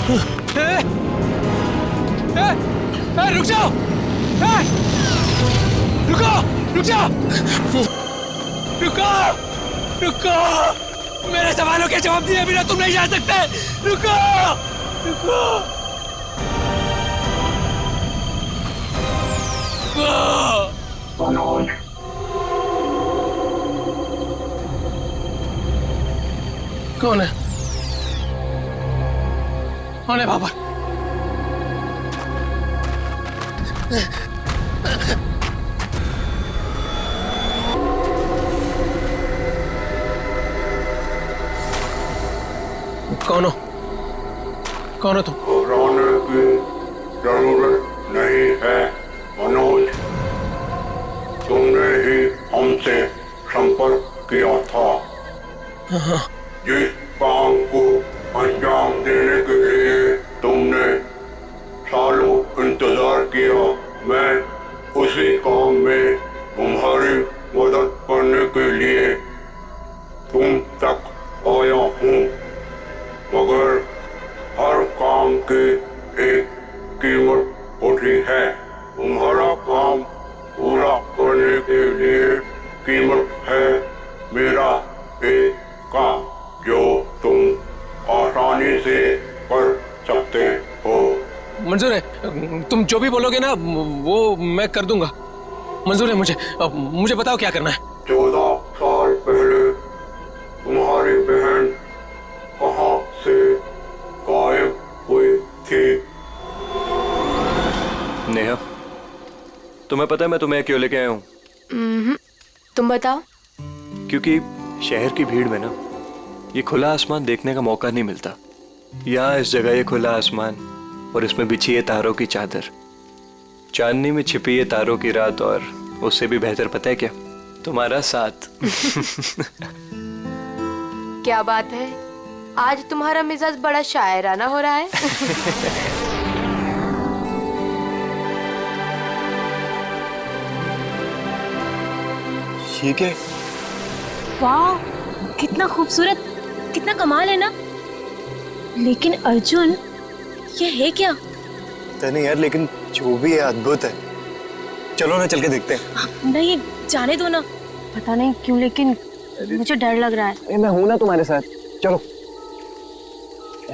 रुक जाओ! रुको! रुक जाओ! रुको! रुको! मेरे सवालों के जवाब दिए बिना तुम नहीं जा सकते! रुको! रुको! मनोज, कौन है? कौन है बाबा? कौन हो? कौन हो तुम? घबराने की जरूरत नहीं है मनोज। तुमने ही हमसे संपर्क किया था। जिस काम को अंजाम देने के लिए तुमने सालों इंतजार किया, मैं उसी काम में तुम्हारी मदद करने के लिए तुम तक आया हूँ। मगर हर काम की एक कीमत होती है। तुम्हारा काम पूरा करने के लिए कीमत है मेरा एक काम जो तुम आसानी से कर सकते हो। मंजूर है, तुम जो भी बोलोगे ना वो मैं कर दूंगा। मंजूर है मुझे। अब मुझे बताओ क्या करना है। 14 साल पहले तुम्हारी बहन कहाँ से गायब हुई थी? नेहा, तुम्हें पता है मैं तुम्हें क्यों लेके आया हूँ? तुम बताओ। क्योंकि शहर की भीड़ में ना ये खुला आसमान देखने का मौका नहीं मिलता। यहाँ इस जगह ये खुला आसमान और इसमें बिछी है तारों की चादर, चांदनी में छिपी है तारों की रात, और उससे भी बेहतर पता है क्या? तुम्हारा साथ। क्या बात है, आज तुम्हारा मिजाज बड़ा शायराना हो रहा है। ठीक है। वाह, कितना खूबसूरत, कितना कमाल है ना। लेकिन अर्जुन, ये है क्या? पता नहीं यार, लेकिन जो भी है अद्भुत है। चलो ना चल के देखते हैं। नहीं, जाने दो ना। पता नहीं क्यों लेकिन मुझे डर लग रहा है। मैं हूं ना तुम्हारे साथ, चलो।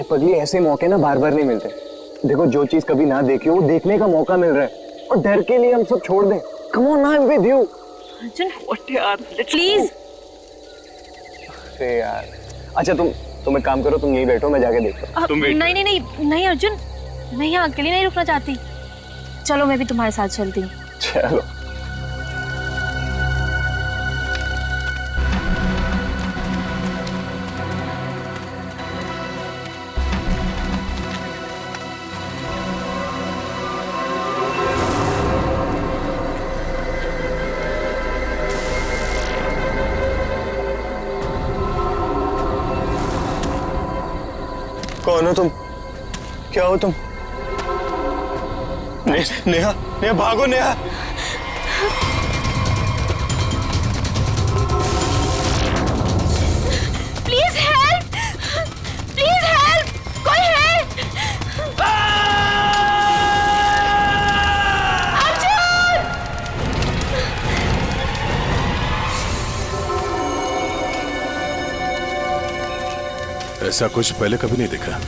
पगली, ऐसे मौके ना बार बार नहीं मिलते। देखो, जो चीज कभी ना देखी हो वो देखने का मौका मिल रहा है, और डर के लिए हम सब छोड़ दें। Come on, I am with you. Arjun, please. अरे यार, अच्छा तुम एक काम करो, तुम यहीं बैठो, मैं जाके देखता हूँ। नहीं नहीं नहीं नहीं अर्जुन, मैं यहाँ अकेले नहीं रुकना चाहती। चलो, मैं भी तुम्हारे साथ चलती हूँ। चलो। कौन हो तुम? क्या हो तुम? नेहा, नेहा भागो Neha. Please help, please help, कोई है? अर्जुन! ऐसा कुछ पहले कभी नहीं देखा।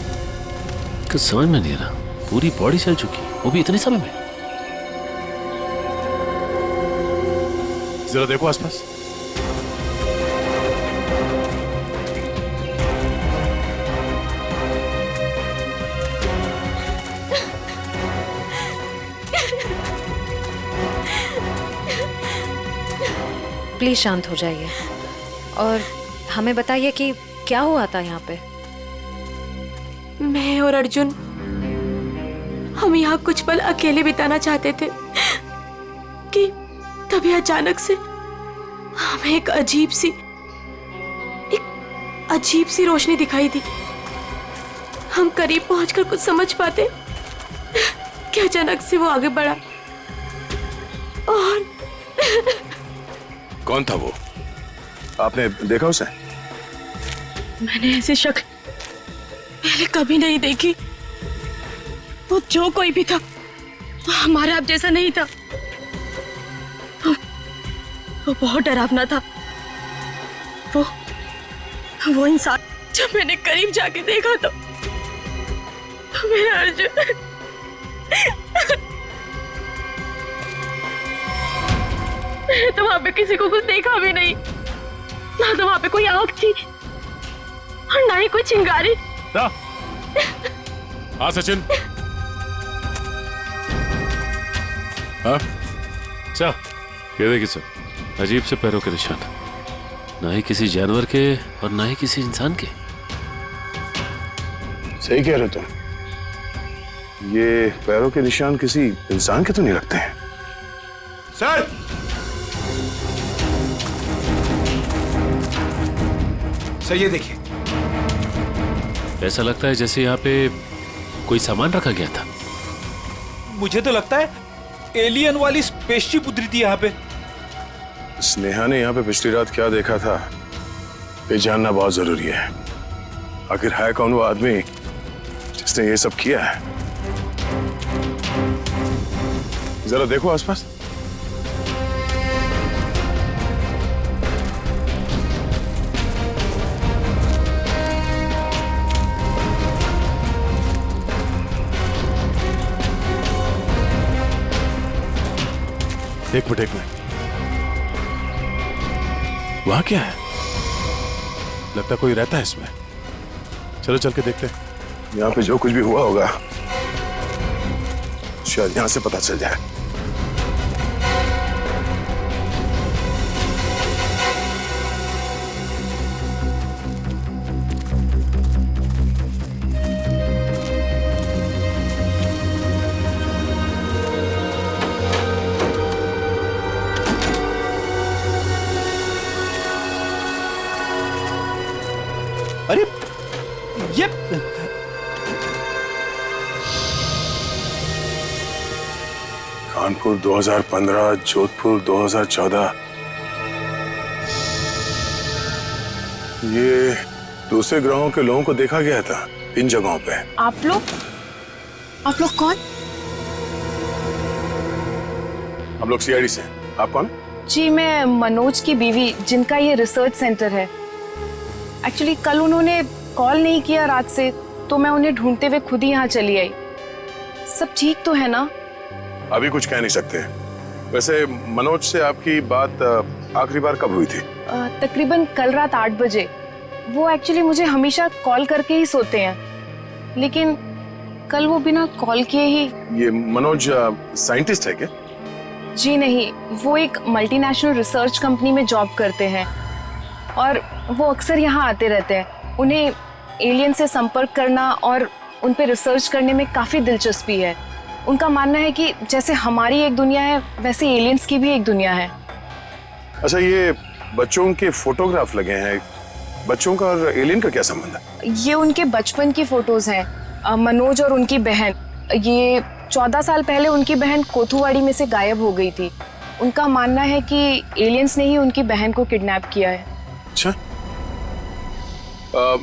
कुछ समझ में नहीं आ रहा, पूरी बॉडी चल चुकी, वो भी इतने समय में। जरा देखो आसपास। प्लीज शांत हो जाइए और हमें बताइए कि क्या हुआ था यहाँ पे। मैं और अर्जुन, हम यहाँ कुछ पल अकेले बिताना चाहते थे कि तभी अचानक से हमें एक अजीब सी रोशनी दिखाई दी। हम करीब पहुंचकर कुछ समझ पाते कि अचानक से वो आगे बढ़ा और कौन था वो? आपने देखा उसे? मैंने ऐसी शक्ल पहले कभी नहीं देखी। वो जो कोई भी था हमारे आप जैसा नहीं था। वो बहुत डरावना था। वो इंसान जब मैंने करीब जाके देखा तो मेरा अर्जुन मैंने तो वहां पे किसी को कुछ देखा भी नहीं, ना तो वहां पे कोई आग थी और ना ही कोई चिंगारी। हाँ सचिन, हाँ सर ये देखिए सर, अजीब से पैरों के निशान, ना ही किसी जानवर के और ना ही किसी इंसान के। सही कह रहे तुम, ये पैरों के निशान किसी इंसान के तो नहीं लगते हैं। सर सर ये देखिए, ऐसा लगता है जैसे यहाँ पे कोई सामान रखा गया था। मुझे तो लगता है एलियन वाली स्पेसशिप उतरी थी यहाँ पे। स्नेहा ने यहाँ पे पिछली रात क्या देखा था ये जानना बहुत जरूरी है। आखिर है कौन वो आदमी जिसने ये सब किया है? जरा देखो आसपास। एक मिनट, वहां क्या है? लगता कोई रहता है इसमें। चलो चल के देखते हैं। यहाँ पे जो कुछ भी हुआ होगा शायद यहाँ से पता चल जाए। अरे ये कानपुर 2015, जोधपुर 2014। ये दूसरे ग्रहों के लोगों को देखा गया था इन जगहों पे। आप लोग कौन? हम लोग सीआईडी से। आप कौन? जी मैं मनोज की बीवी, जिनका ये रिसर्च सेंटर है। एक्चुअली कल उन्होंने कॉल नहीं किया रात से, तो मैं उन्हें ढूंढते हुए खुद ही यहाँ चली आई। सब ठीक तो है ना? अभी कुछ कह नहीं सकते। वैसे मनोज से आपकी बात आखिरी बार कब हुई थी? तकरीबन कल रात 8 बजे। वो एक्चुअली मुझे हमेशा कॉल करके ही सोते हैं, लेकिन कल वो बिना कॉल किए ही। ये मनोज साइंटिस्ट है क्या? जी नहीं, वो एक मल्टीनेशनल रिसर्च कंपनी में जॉब करते हैं और वो अक्सर यहाँ आते रहते हैं। उन्हें एलियन से संपर्क करना और उन पे रिसर्च करने में काफ़ी दिलचस्पी है। उनका मानना है कि जैसे हमारी एक दुनिया है, वैसे एलियंस की भी एक दुनिया है। अच्छा, ये बच्चों के फोटोग्राफ लगे हैं। बच्चों का और एलियन का क्या संबंध है? ये उनके बचपन की फोटोज हैं। मनोज और उनकी बहन, ये 14 साल पहले उनकी बहन कोथुवाड़ी में से गायब हो गई थी। उनका मानना है कि एलियंस ने ही उनकी बहन को किडनैप किया है। अच्छा,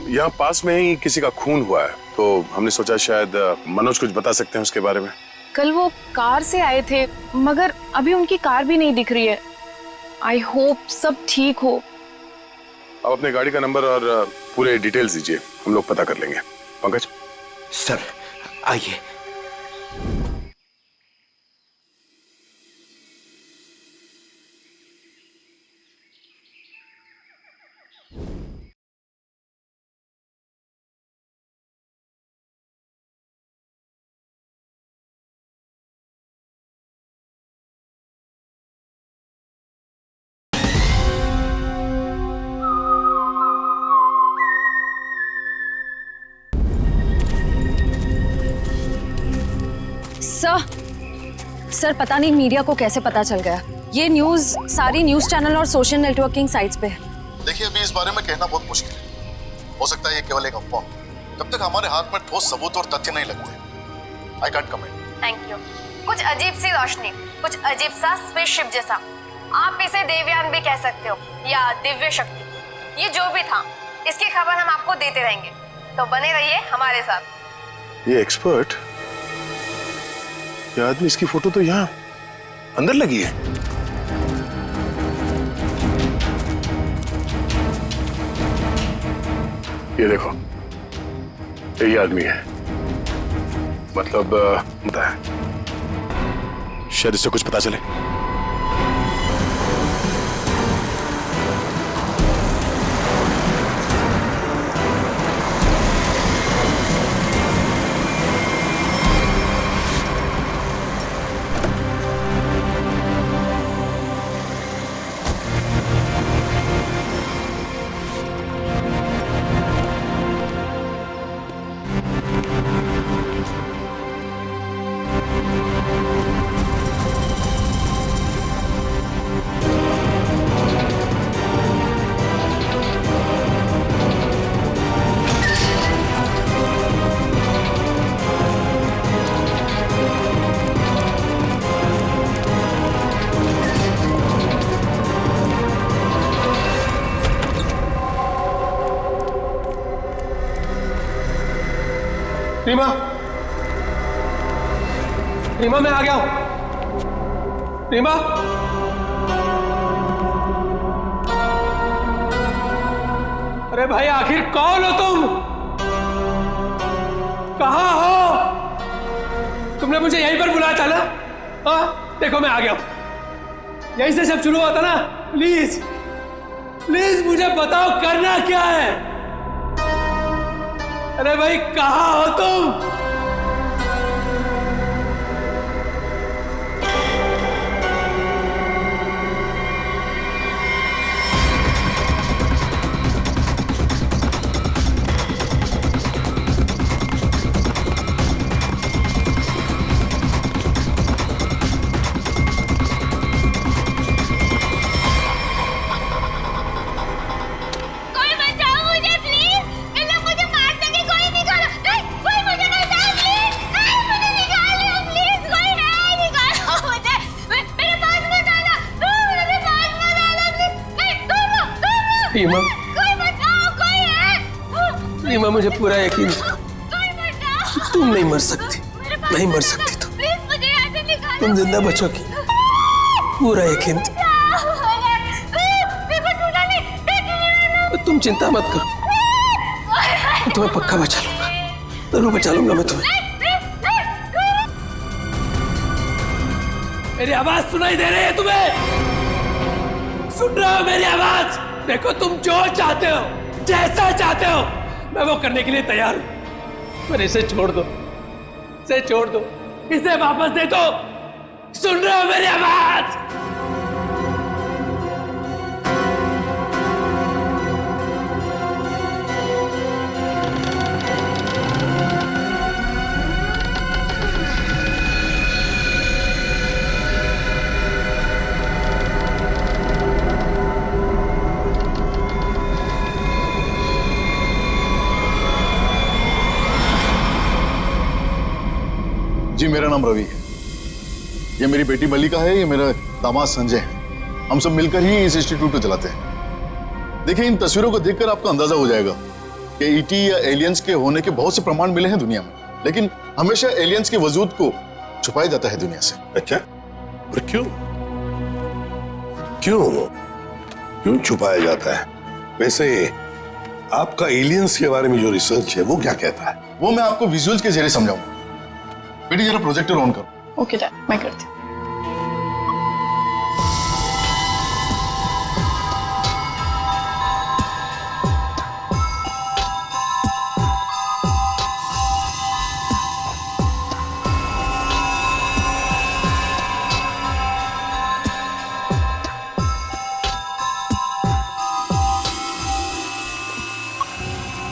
यहाँ पास में ही किसी का खून हुआ है, तो हमने सोचा शायद मनोज कुछ बता सकते हैं उसके बारे में। कल वो कार से आए थे, मगर अभी उनकी कार भी नहीं दिख रही है। आई होप सब ठीक हो। आप अपने गाड़ी का नंबर और पूरे डिटेल्स दीजिए, हम लोग पता कर लेंगे। पंकज सर आइए। सर पता नहीं मीडिया को कैसे पता चल गया। ये न्यूज़ सारी न्यूज़ चैनल और सोशल नेटवर्किंग साइट्स पे है। देखिए, अभी इस बारे में कहना बहुत मुश्किल है। हो सकता है ये केवल एक अफवाह। जब तक हमारे हाथ में ठोस सबूत और तथ्य नहीं लगते, I can't comment. Thank you. कुछ अजीब सी रोशनी, कुछ अजीब सा स्पेसशिप जैसा, आप इसे देवयान भी कह सकते हो या दिव्य शक्ति। ये जो भी था, इसकी खबर हम आपको देते रहेंगे, तो बने रहिए हमारे साथ। ये एक्सपर्ट ये आदमी, इसकी फोटो तो यहाँ अंदर लगी है। ये देखो, यही आदमी है। मतलब पता है, शायद इससे कुछ पता चले। रीमा, रीमा मैं आ गया हूं। रीमा, अरे भाई आखिर कौन हो तुम? कहां हो? तुमने मुझे यहीं पर बुलाया था ना? हाँ, देखो मैं आ गया हूं। यहीं से सब शुरू हुआ था ना? प्लीज प्लीज मुझे बताओ करना क्या है? अरे भाई कहां हो तुम? रीमा, रीमा मुझे पूरा यकीन था तुम नहीं मर सकती, नहीं मर सकती तुम जिंदा बचोगी, पूरा यकीन था। तुम चिंता मत करो, मैं तुम्हें पक्का बचा लूंगा, जरूर बचा लूंगा मैं तुम्हें। मेरी आवाज सुनाई दे रही है तुम्हें? सुन रहे हो मेरी आवाज? देखो तुम जो चाहते हो, जैसा चाहते हो, मैं वो करने के लिए तैयार हूं, पर इसे छोड़ दो, इसे छोड़ दो, इसे वापस दे दो। सुन रहे हो मेरी आवाज? जी मेरा नाम रवि है, ये मेरी बेटी मल्लिका है, ये मेरा दामाद संजय है। हम सब मिलकर ही इस इंस्टीट्यूट को चलाते हैं। देखिए इन तस्वीरों को देखकर आपको अंदाजा हो जाएगा कि ईटी या एलियंस के होने के बहुत से प्रमाण मिले हैं दुनिया में, लेकिन हमेशा एलियंस के वजूद को छुपाया जाता है दुनिया से। अच्छा, और क्यों क्यों क्यों छुपाया जाता है? वैसे आपका एलियंस के बारे में जो रिसर्च है वो क्या कहता है? वो मैं आपको विजुअल्स के जरिए समझाऊंगा। बेटी जरा प्रोजेक्टर ऑन करो। ओके डैड, मैं करती हूँ।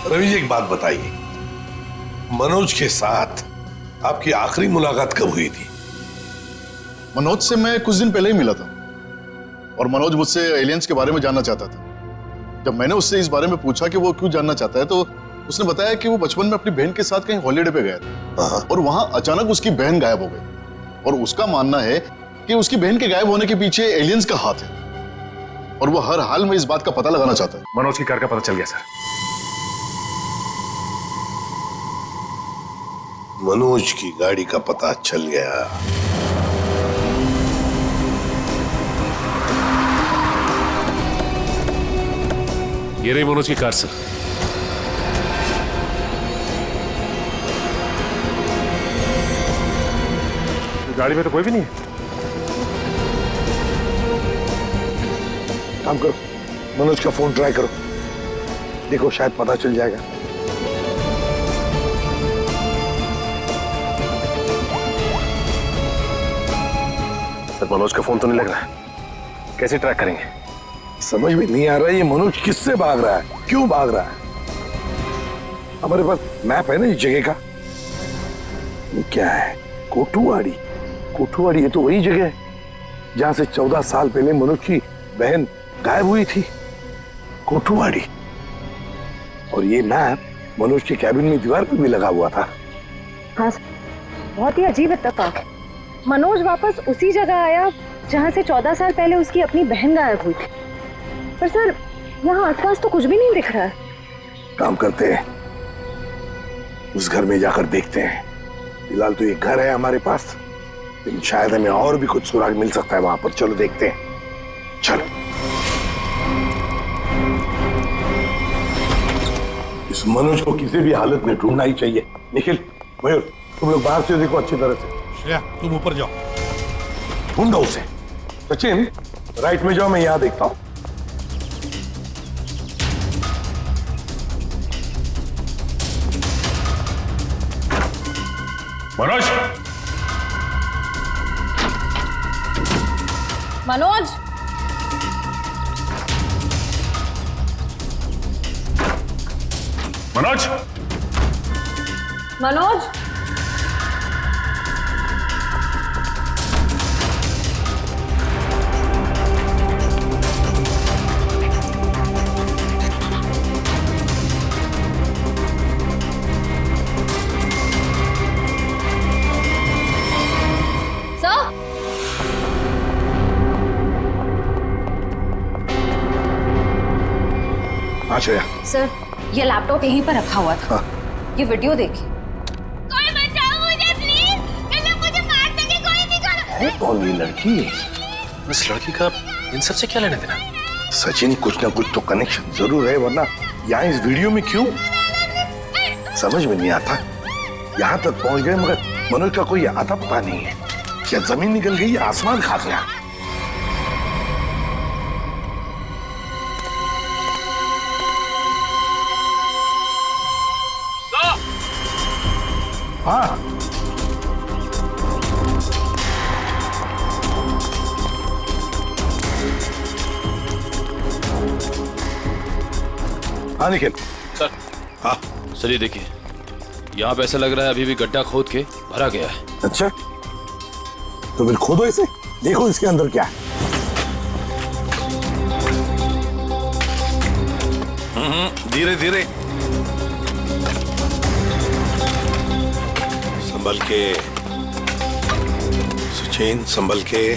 रवि जी एक बात बताइए, मनोज के साथ आपकी आखिरी मुलाकात कब हुई थी? मनोज से मैं कुछ दिन पहले ही मिला था और मनोज मुझसे एलियंस के बारे में जानना चाहता था। जब मैंने उससे इस बारे में पूछा कि वो क्यों जानना चाहता है तो उसने बताया कि वो बचपन में अपनी बहन के साथ कहीं हॉलीडे पे गया था और वहां अचानक उसकी बहन गायब हो गई और उसका मानना है कि उसकी बहन के गायब होने के पीछे एलियंस का हाथ है और वो हर हाल में इस बात का पता लगाना चाहता है। मनोज की कार का पता चल गया सर। मनोज की गाड़ी का पता चल गया। ये रही मनोज की कार सर। गाड़ी में तो कोई भी नहीं है। काम करो, मनोज का फोन ट्राई करो, देखो शायद पता चल जाएगा। सर मनोज का फोन तो नहीं लग रहा है, कैसे ट्रैक करेंगे? समझ में नहीं आ रहा है ये मनोज किससे भाग रहा है, क्यों भाग रहा है। हमारे पास मैप है ना इस जगह का। ये क्या है? कोठुवाड़ी। कोठुवाड़ी ये तो वही जगह है जहां से 14 साल पहले मनोज की बहन गायब हुई थी। कोठुवाड़ी। और ये मैप मनोज के कैबिन में दीवार पर भी लगा हुआ था। हाँ सर, बहुत ही अजीब इत्तेफाक है। मनोज वापस उसी जगह आया जहाँ से 14 साल पहले उसकी अपनी बहन गायब हुई थी। पर सर यहाँ आसपास तो कुछ भी नहीं दिख रहा है। काम करते हैं, उस घर में जाकर देखते हैं। फिलहाल तो ये घर है हमारे पास, लेकिन शायद हमें और भी कुछ सुराग मिल सकता है वहां पर। चलो देखते हैं, चलो। इस मनोज को किसी भी हालत में ढूंढना ही चाहिए। निखिल, मयूर, तुम लोग बाहर से देखो अच्छी तरह से। श्रेया, तुम ऊपर जाओ, ढूंढो उसे। सचिन, राइट में जाओ, मैं यहां देखता हूं। मनोज, मनोज, मनोज, मनोज, श्रेया। सर ये लैपटॉप यहीं पर रखा हुआ था। ये वीडियो देखिए। कोई बचाओ मुझे प्लीज, ये लोग मुझे मार देंगे, कोई निकालो। है कौन ये लड़की? इस लड़की का इन सब से क्या लेना देना? सचिन, कुछ ना कुछ तो कनेक्शन जरूर है, वरना यहाँ इस वीडियो में क्यों? समझ में नहीं आता। यहाँ तक पहुंच गए मगर मनोज का कोई आता पता नहीं है। क्या जमीन निकल गई या आसमान खा गया? हाँ, हाँ निखिल। सर। हाँ सर, ये देखिए, यहाँ पे ऐसा लग रहा है अभी भी गड्ढा खोद के भरा गया है। अच्छा, तो फिर खोदो इसे, देखो इसके अंदर क्या है। धीरे धीरे, संभल के सचिन, संभल के।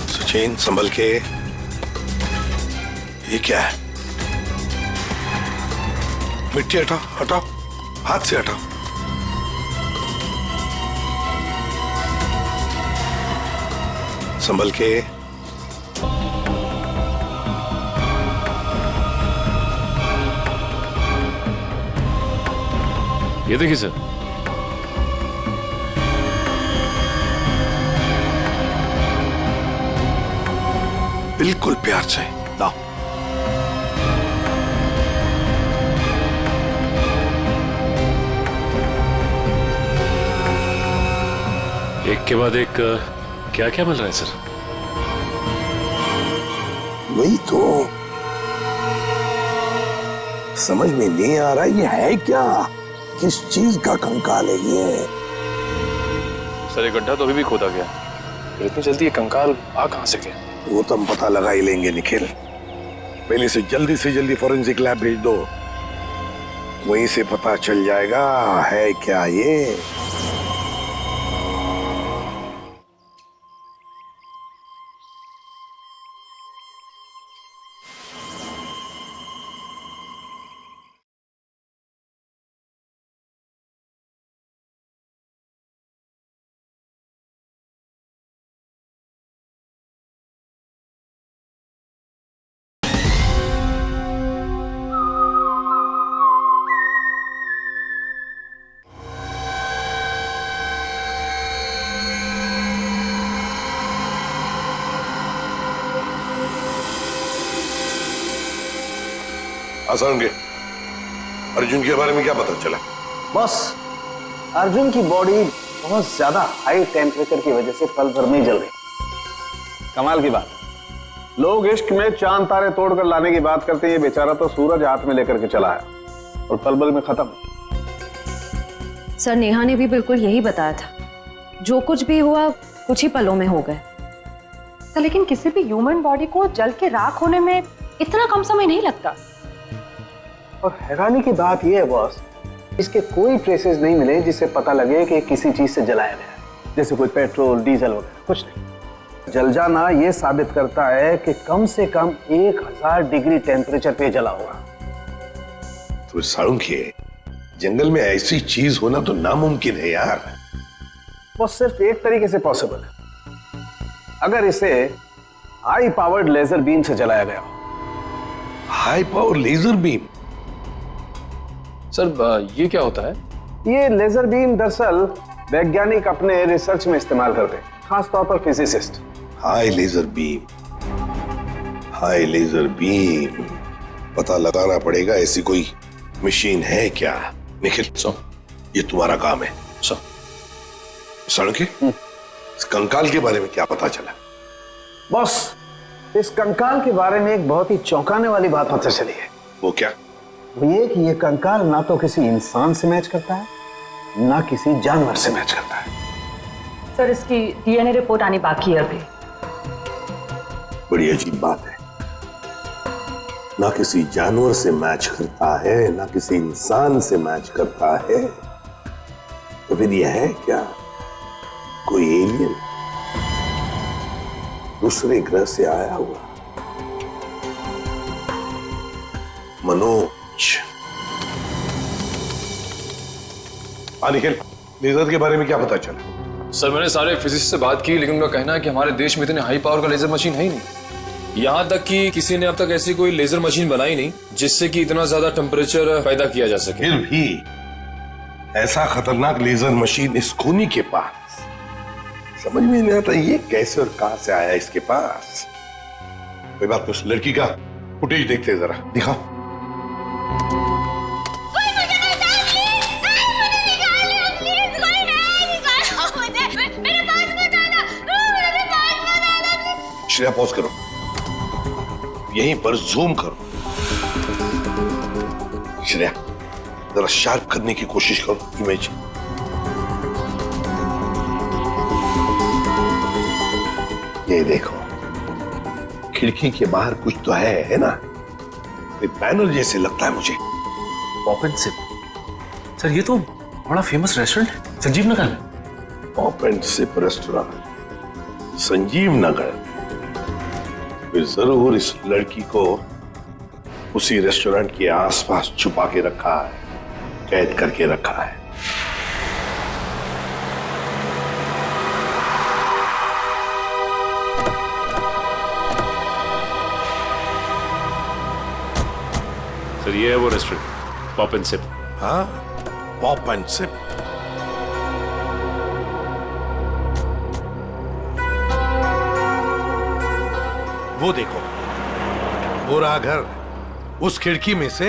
सचिन, संभल के। ये क्या है? मिट्टी हटाओ, हटाओ, हाथ से हटाओ। संभल के। ये देखिए सर, बिल्कुल प्यार से लाओ। एक के बाद एक क्या क्या मिल रहा है सर? वही तो समझ में नहीं आ रहा, ये है क्या? किस चीज का कंकाल है ये? सर ये गड्ढा तो अभी भी खोदा गया, फिर इतनी जल्दी ये कंकाल आ कहां से गया? वो तो हम पता लगा ही लेंगे निखिल। पहले से जल्दी फॉरेंसिक लैब भेज दो, वहीं से पता चल जाएगा है क्या ये। आसान के अर्जुन के बारे में क्या पता चला? बॉस, अर्जुन की बॉडी बहुत ज्यादा हाई टेम्परेचर की वजह से पल भर में जल गई। कमाल की बात, लोग इश्क में चांद तारे तोड़कर लाने की बात करते हैं, ये बेचारा तो सूरज हाथ में लेकर के चला आया और पल भर में खत्म। सर नेहा ने भी बिल्कुल यही बताया था, जो कुछ भी हुआ कुछ ही पलों में हो गए। तो लेकिन किसी भी ह्यूमन बॉडी को जल के राख होने में इतना कम समय नहीं लगता। और हैरानी की बात यह है बॉस, इसके कोई ट्रेसेस नहीं मिले जिससे पता लगे कि किसी चीज से जलाया गया है, जैसे कोई पेट्रोल डीजल वगैरह, कुछ नहीं। जल जाना यह साबित करता है कि कम से कम 1000 डिग्री टेम्परेचर पे जला होगा। तो साळुंखे, जंगल में ऐसी चीज होना तो नामुमकिन है यार। वो सिर्फ एक तरीके से पॉसिबल है, अगर इसे हाई पावर्ड लेजर बीम से जलाया गया हो। High power laser beam? Sir ये क्या होता है? ये लेजर बीम दरअसल वैज्ञानिक अपने रिसर्च में इस्तेमाल करते हैं, खासतौर पर physicist. High laser beam, high laser beam, पता लगाना पड़ेगा ऐसी कोई मशीन है क्या। निखिल ये तुम्हारा काम है। साळुंखे, इस कंकाल के बारे में क्या पता चला? बॉस, इस कंकाल के बारे में एक बहुत ही चौंकाने वाली बात पता चली है। वो क्या? वो ये कि ये कंकाल ना तो किसी इंसान से मैच करता है, ना किसी जानवर से मैच करता है। सर इसकी डीएनए रिपोर्ट आनी बाकी है अभी। बड़ी अजीब बात है, ना किसी जानवर से मैच करता है, ना किसी इंसान से मैच करता है। तो फिर यह है क्या, कोई एलियन दूसरे ग्रह से आया हुआ? मनोज, निखिल, लेजर के बारे में क्या पता चला? सर मैंने सारे फिजिसिस्ट से बात की, लेकिन उनका कहना है कि हमारे देश में इतने हाई पावर का लेजर मशीन है ही नहीं। यहाँ तक कि किसी ने अब तक ऐसी कोई लेजर मशीन बनाई नहीं जिससे कि इतना ज्यादा टेम्परेचर पैदा किया जा सके। फिर भी ऐसा खतरनाक लेजर मशीन इस खूनी के पास, समझ में नहीं आता ये कैसे और कहां से आया इसके पास। कोई बात नहीं, उस लड़की का फुटेज देखते हैं जरा, दिखाओ। श्रेया पॉज करो, यहीं पर जूम करो। श्रेया जरा शार्प करने की कोशिश करो इमेज। ये देखो, खिड़की के बाहर कुछ तो है ना? बैनर जैसे लगता है मुझे। Pop and SIP. सर ये तो बड़ा फेमस रेस्टोरेंट है संजीव नगर में। Pop and Sip restaurant Sanjeev Nagar. फिर जरूर इस लड़की को उसी रेस्टोरेंट के आसपास छुपा के रखा है, कैद करके रखा है। सर ये है वो रेस्टोरेंट, पॉप एंड सिप। हाँ, पॉप एंड सिप। वो देखो, वो रहा घर, उस खिड़की में से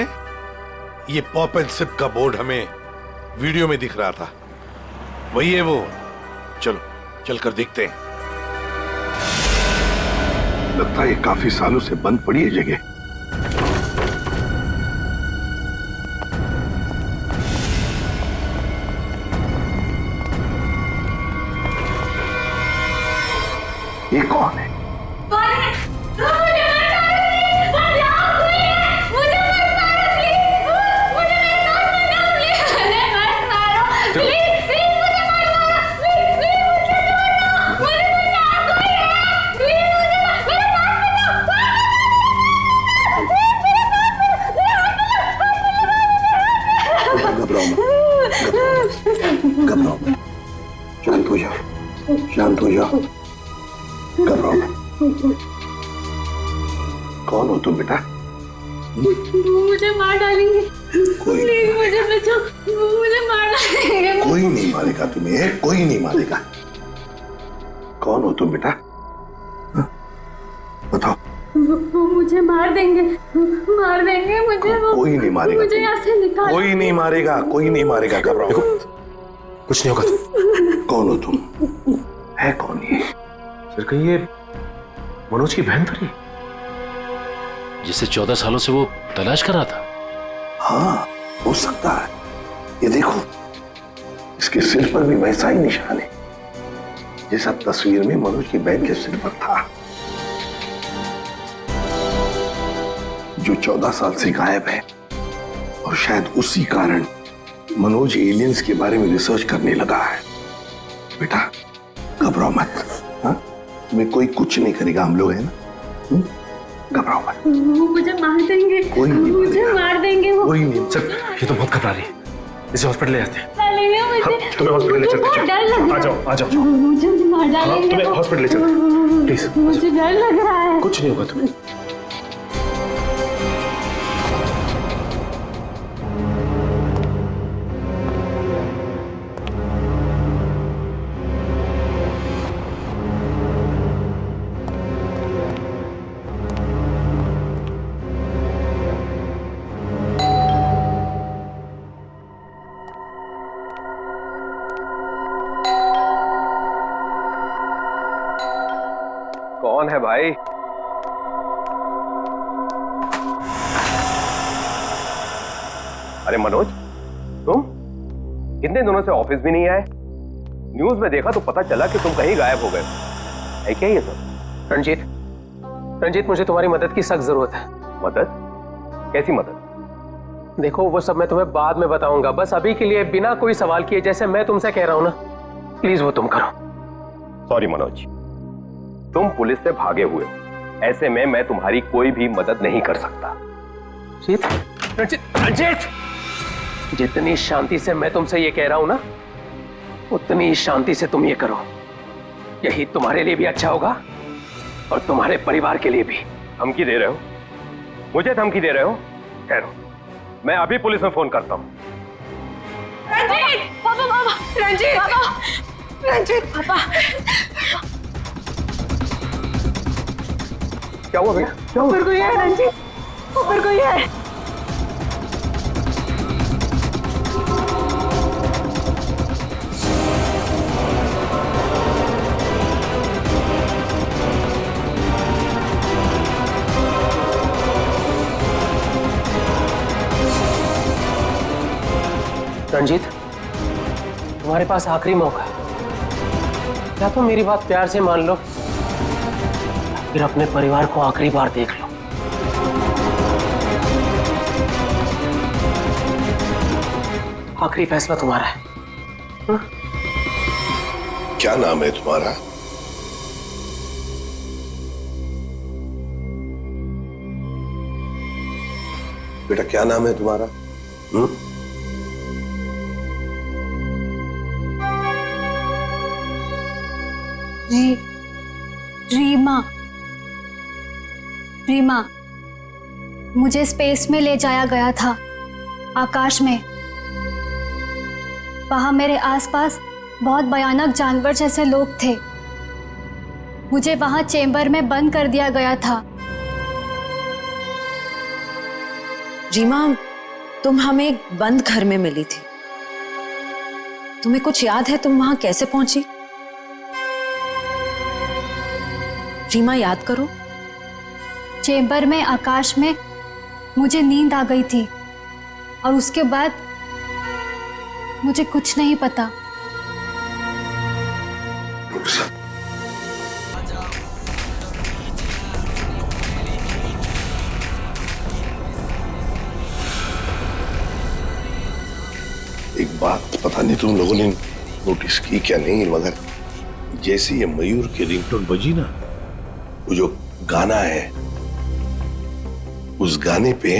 ये पॉप एंड सिप का बोर्ड हमें वीडियो में दिख रहा था। वही है वो। चलो चलकर देखते हैं। लगता है ये काफी सालों से बंद पड़ी है जगह। ये कौन है? घबराओ मत, शांत हो जाओ, शांत हो जाओ, घबराओ मत। कौन हो तुम बेटा? मुझे मार डालेंगे। प्लीज मुझे बचाओ, मुझे मार डालेंगे। कोई नहीं मारेगा तुम्हें, कोई नहीं मारेगा। कौन हो तुम बेटा? बताओ, वो मुझे मार देंगे मुझे। कोई नहीं मारेगा, मुझे यहाँ से निकाल। कोई नहीं मारेगा, कोई नहीं मारेगा, घबराओ। कुछ नहीं होगा। कौन हो तुम? है कौन ये? सर कहीं ये मनोज की बहन तो नहीं, जिसे 14 सालों से वो तलाश कर रहा था? हाँ, हो सकता है। ये देखो, इसके सिर पर भी वैसा ही निशान है जैसा तस्वीर में मनोज की बहन के सिर पर था, जो 14 साल से गायब है। और शायद उसी कारण मनोज एलियंस के बारे में रिसर्च करने लगा है। बेटा घबराओ मत, हाँ? तुम्हें कोई कुछ नहीं करेगा, हम लोग हैं ना, घबराओ मत। वो मुझे मार देंगे, कोई नहीं मुझे मार देंगे वो। कोई नहीं। सर ये तो बहुत घबरा रही है, इसे हॉस्पिटल ले जाते हैं। तुम्हें हॉस्पिटल ले चलते हैं। डर लग रहा है। आ जाओ। मुझे मार डालेंगे। तुम्हें हॉस्पिटल ले चलते हैं, प्लीज। मुझे डर लग रहा है। कुछ नहीं होगा तुम्हें। कौन है भाई? अरे मनोज, तुम इतने दिनों से ऑफिस भी नहीं आए। न्यूज में देखा तो पता चला कि तुम कहीं गायब हो गए। है क्या ये सब? रंजीत, मुझे तुम्हारी मदद की सख्त जरूरत है। मदद? कैसी मदद? देखो, वो सब मैं तुम्हें बाद में बताऊंगा। बस अभी के लिए बिना कोई सवाल किए, जैसे मैं तुमसे कह रहा हूं ना, प्लीज वो तुम करो। सॉरी मनोज, तुम पुलिस से भागे हुए हो। ऐसे में मैं तुम्हारी कोई भी मदद नहीं कर सकता। रंजीत, जितनी शांति से मैं तुमसे ये कह रहा हूं ना, उतनी शांति से तुम ये करो। यही तुम्हारे लिए भी अच्छा होगा और तुम्हारे परिवार के लिए भी। धमकी दे रहे हो? मुझे धमकी दे रहे हो? ठहरो, मैं अभी पुलिस में फोन करता हूं। रंजीत, पापा, रंजीत, पापा। क्या हुआ बेटा? क्या हुआ? ऊपर कोई है रंजीत, ऊपर कोई है। रंजीत, तुम्हारे पास आखिरी मौका है। या तो मेरी बात प्यार से मान लो, फिर अपने परिवार को आखिरी बार देख लो। आखिरी फैसला तुम्हारा है। क्या नाम है तुम्हारा? बेटा क्या नाम है तुम्हारा? रीमा, मुझे स्पेस में ले जाया गया था, आकाश में। वहां मेरे आसपास बहुत भयानक जानवर जैसे लोग थे। मुझे वहां चेंबर में बंद कर दिया गया था। रीमा, तुम हमें एक बंद घर में मिली थी। तुम्हें कुछ याद है तुम वहां कैसे पहुंची? रीमा, याद करो। चेंबर में आकाश में मुझे नींद आ गई थी और उसके बाद मुझे कुछ नहीं पता। एक बात पता नहीं तुम लोगों ने नोटिस की क्या नहीं, मगर जैसे ये मयूर की रिंगटोन बजी ना, वो जो गाना है, उस गाने पे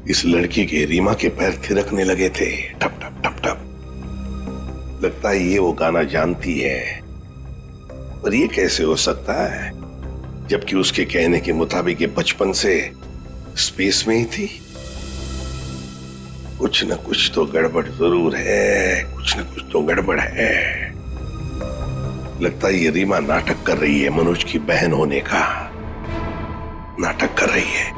इस लड़की के रीमा के पैर थिरकने लगे थे, टप टप टप टप। लगता है ये वो गाना जानती है, पर ये कैसे हो सकता है जबकि उसके कहने के मुताबिक ये बचपन से स्पेस में ही थी। कुछ न कुछ तो गड़बड़ जरूर है, कुछ न कुछ तो गड़बड़ है। लगता है ये रीमा नाटक कर रही है मनोज की बहन होने का। नाटक कर रही है।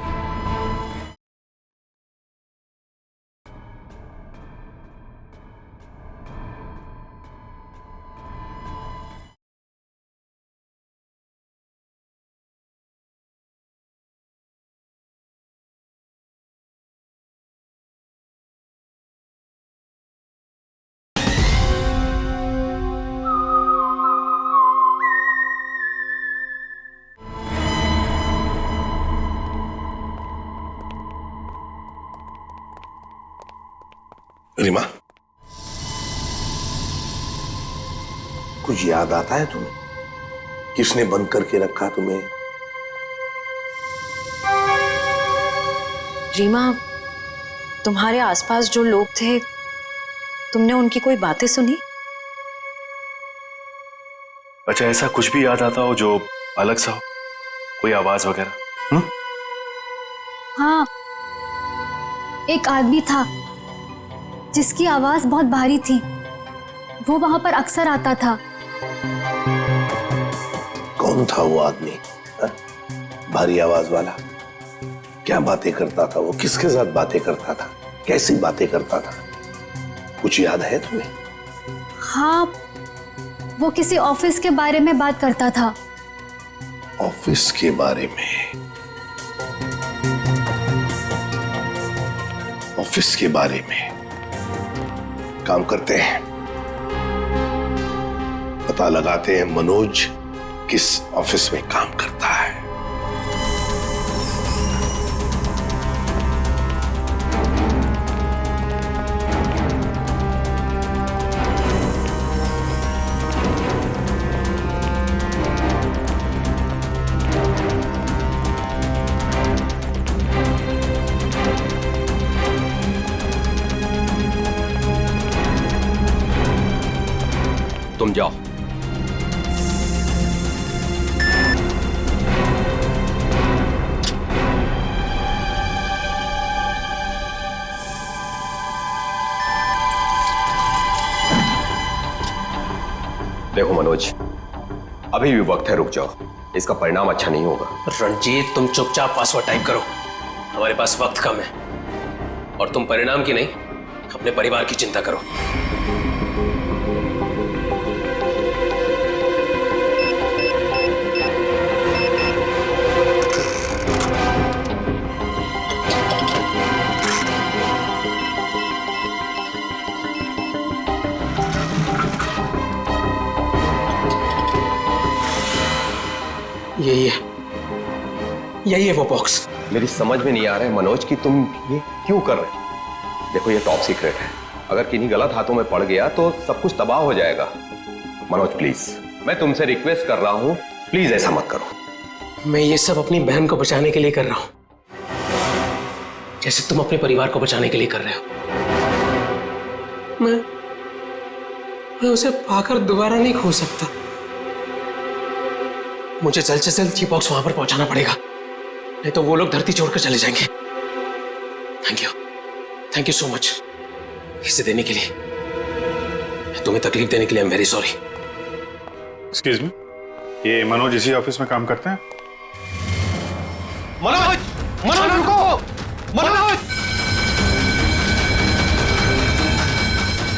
रीमा, कुछ याद आता है तुम्हें? किसने बंद करके रखा तुम्हें? रीमा, तुम्हारे आसपास जो लोग थे, तुमने उनकी कोई बातें सुनी? अच्छा, ऐसा कुछ भी याद आता हो जो अलग सा हो, कोई आवाज वगैरह? हाँ, एक आदमी था जिसकी आवाज बहुत भारी थी। वो वहां पर अक्सर आता था। कौन था वो आदमी? भारी आवाज वाला? क्या बातें करता था वो? किसके साथ बातें करता था? कैसी बातें करता था? कुछ याद है तुम्हें? हाँ, वो किसी ऑफिस के बारे में बात करता था। ऑफिस के बारे में? ऑफिस के बारे में? काम करते हैं, पता लगाते हैं मनोज किस ऑफिस में काम करता है। तुम जाओ। देखो मनोज, अभी भी वक्त है, रुक जाओ। इसका परिणाम अच्छा नहीं होगा। रंजीत, तुम चुपचाप पासवर्ड टाइप करो, हमारे पास वक्त कम है। और तुम परिणाम की नहीं, अपने परिवार की चिंता करो। यही है वो बॉक्स। मेरी समझ में नहीं आ रहा है मनोज कि तुम ये क्यों कर रहे हो। देखो, ये टॉप सीक्रेट है। अगर किन्हीं गलत हाथों में पड़ गया तो सब कुछ तबाह हो जाएगा। मनोज प्लीज, मैं तुमसे रिक्वेस्ट कर रहा हूं, प्लीज ऐसा मत करो। मैं ये सब अपनी बहन को बचाने के लिए कर रहा हूं, जैसे तुम अपने परिवार को बचाने के लिए कर रहे हो। मैं उसे पाकर दोबारा नहीं खो सकता। मुझे जल्द से जल्द ये बॉक्स वहां पर पहुंचाना पड़ेगा, नहीं तो वो लोग धरती छोड़कर चले जाएंगे। थैंक यू सो मच इसे देने के लिए। तुम्हें तकलीफ देने के लिए I am very sorry. Excuse me, ये मनोज इसी ऑफिस में काम करते हैं? मनोज, मनोज रुको, मनोज!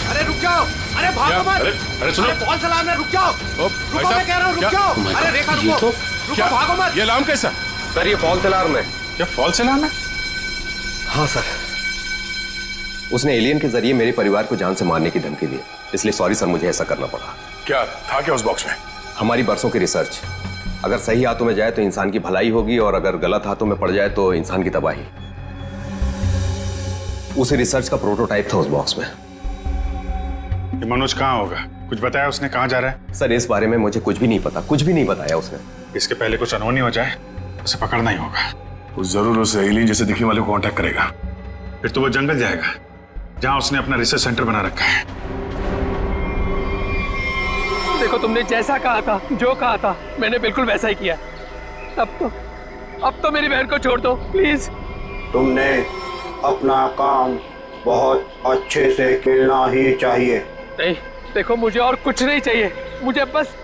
अरे रुक जाओ, अरे भागो मत। अरे सुनो, कौन सा अलार्म है? रुक जाओ, रुको, मैं कह रहा हूँ, रुक जाओ। अरे रेखा रुको, रुको, भागो मत। ये अलार्म कैसा? सर, ये फॉल्स अलार्म है। क्या फॉल्स अलार्म है? हाँ सर, उसने एलियन के जरिए मेरे परिवार को जान से मारने की धमकी दी, इसलिए सॉरी सर, मुझे ऐसा करना पड़ा। क्या था क्या उस बॉक्स में? हमारी बरसों की रिसर्च। अगर सही हाथों में जाए तो इंसान की भलाई होगी, और अगर गलत हाथों में पड़ जाए तो इंसान की तबाही। उसी रिसर्च का प्रोटोटाइप था उस बॉक्स में। ये मनोज कहाँ होगा? कुछ बताया उसने? कहाँ जा रहा है? सर, इस बारे में मुझे कुछ भी नहीं पता, कुछ भी नहीं बताया उसने। इसके पहले कुछ अनहोनी हो जाए, उसे पकड़ना ही होगा। वो जरूर उस एलियन जैसे दिखने वाले को कांटेक्ट करेगा, फिर तो वो जंगल जाएगा जहां उसने अपना रिसर्च सेंटर बना रखा है। देखो, तुमने जैसा कहा था, जो कहा था, मैंने बिल्कुल वैसा ही किया। अब तो मेरी बहन को छोड़ दो प्लीज। तुमने अपना काम बहुत अच्छे से खेलना ही चाहिए। नहीं, देखो, मुझे और कुछ नहीं चाहिए, मुझे बस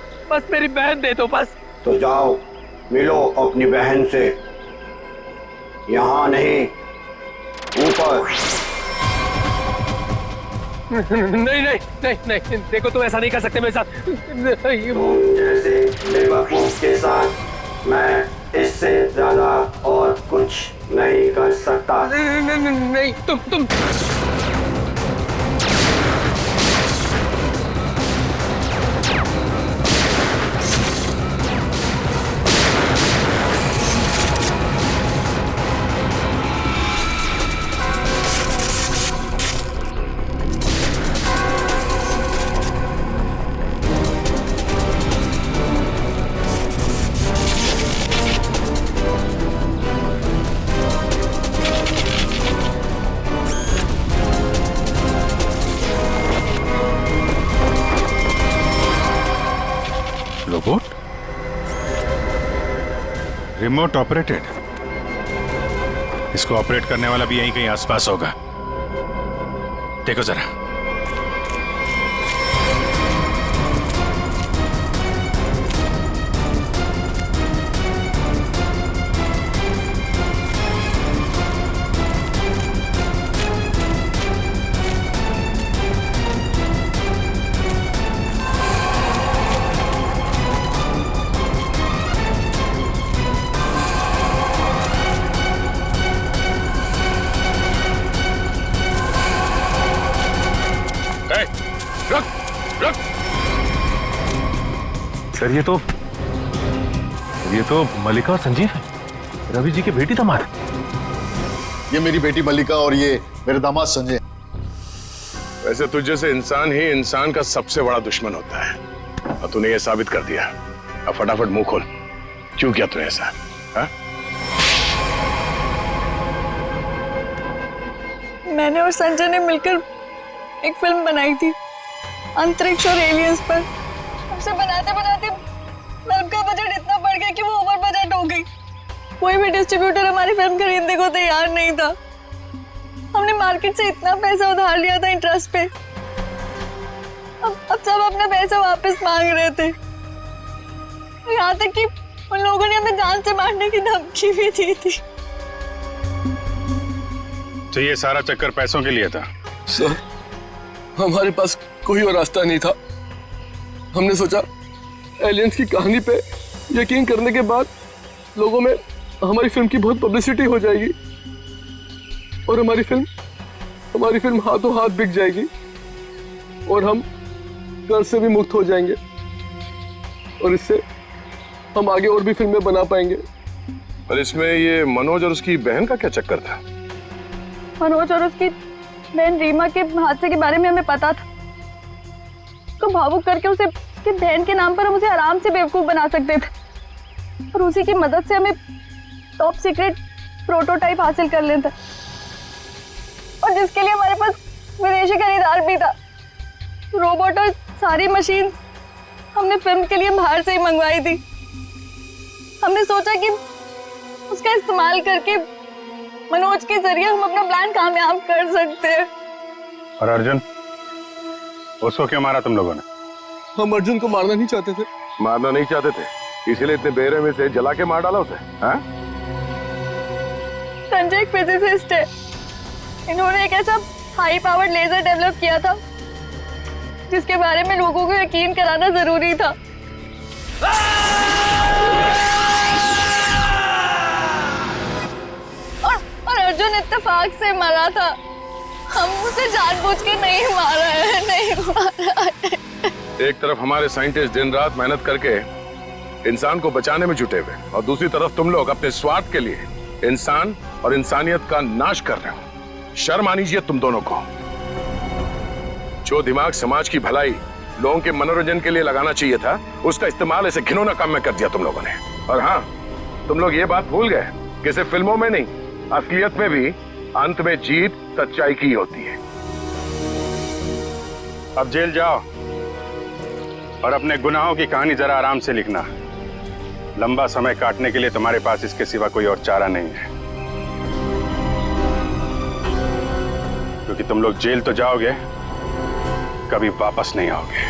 मेरी बहन दे दो बस। तो जाओ, मिलो अपनी बहन से यहाँ नहीं, ऊपर। नहीं नहीं नहीं नहीं, देखो तुम ऐसा नहीं कर सकते मेरे साथ। तुम जैसे बेवकूफ के साथ मैं इससे ज्यादा और कुछ नहीं कर सकता। नहीं, तुम रोबोट रिमोट ऑपरेटेड, इसको ऑपरेट करने वाला भी यहीं कहीं आसपास होगा। देखो जरा। सर ये तो मल्लिका और संजीव है, रवि जी की बेटी दामाद। ये मेरी बेटी मल्लिका और ये मेरे दामाद संजय। वैसे तुझ जैसे इंसान ही इंसान का सबसे बड़ा दुश्मन होता है, और तूने ये साबित कर दिया। अब फटाफट मुंह खोल, क्यों किया तूने ऐसा? हा? मैंने और संजय ने मिलकर एक फिल्म बनाई थी अंतरिक्ष और एलियंस पर। उसे बनाते बनाते फिल्म का बजट इतना बढ़ गया कि वो ओवर बजट हो गई। कोई भी डिस्ट्रीब्यूटर हमारी फिल्म खरीदने को तैयार नहीं था। हमने मार्केट से इतना पैसा उधार लिया था इंटरेस्ट पे। अब सब अपना पैसा वापस मांग रहे थे। यहाँ तक कि उन लोगों ने हमें जान से मारने की धमकी भी दी थी। तो ये सारा चक्कर पैसों के लिए था? सर, हमारे पास कोई और रास्ता नहीं था। हमने सोचा एलियंस की कहानी पे यकीन करने के बाद लोगों में हमारी फिल्म की बहुत पब्लिसिटी हो जाएगी और हमारी फिल्म हाथों हाथ बिक जाएगी और हम कर्ज से भी मुक्त हो जाएंगे और इससे हम आगे और भी फिल्में बना पाएंगे। पर इसमें ये मनोज और उसकी बहन का क्या चक्कर था? मनोज और उसकी बहन रीमा के हादसे के बारे में हमें पता था। तो भावुक करके उसे उसकी बहन के नाम पर हम उसे आराम से बेवकूफ बना सकते थे और उसी की मदद से हमें टॉप सीक्रेट प्रोटोटाइप हासिल कर लेता और जिसके लिए हमारे पास विदेशी खरीदार भी था। रोबोट और सारी मशीन हमने फिल्म के लिए बाहर से ही मंगवाई थी। हमने सोचा कि उसका इस्तेमाल करके मनोज के जरिए हम अपना प्लान कामयाब कर सकते हैं। और अर्जुन, उसको क्यों मारा तुम लोगों ने? हम अर्जुन को मारना नहीं चाहते थे। मारना नहीं चाहते थे, इसीलिए इतने बेरहमी से जला के मार डाला उसे? हाँ? संजय एक फिजिसिस्ट है। इन्होंने एक ऐसा हाई पावर्ड लेजर डेवलप किया था जिसके बारे में लोगों को यकीन कराना जरूरी था। और अर्जुन इत्तेफाक से मरा था। हम उसे जानबूझ के नहीं मारा है। एक तरफ हमारे साइंटिस्ट दिन रात मेहनत करके इंसान को बचाने में जुटे हुए और दूसरी तरफ तुम लोग अपने स्वार्थ के लिए इंसान और इंसानियत का नाश कर रहे हो। शर्म आनी चाहिए तुम दोनों को। जो दिमाग समाज की भलाई, लोगों के मनोरंजन के लिए लगाना चाहिए था, उसका इस्तेमाल ऐसे घिनौना काम में कर दिया तुम लोगों ने। और हाँ, तुम लोग ये बात भूल गए कि सिर्फ फिल्मों में नहीं, असलियत में भी अंत में जीत सच्चाई की होती है। अब जेल जाओ और अपने गुनाहों की कहानी जरा आराम से लिखना। लंबा समय काटने के लिए तुम्हारे पास इसके सिवा कोई और चारा नहीं है, क्योंकि तुम लोग जेल तो जाओगे, कभी वापस नहीं आओगे।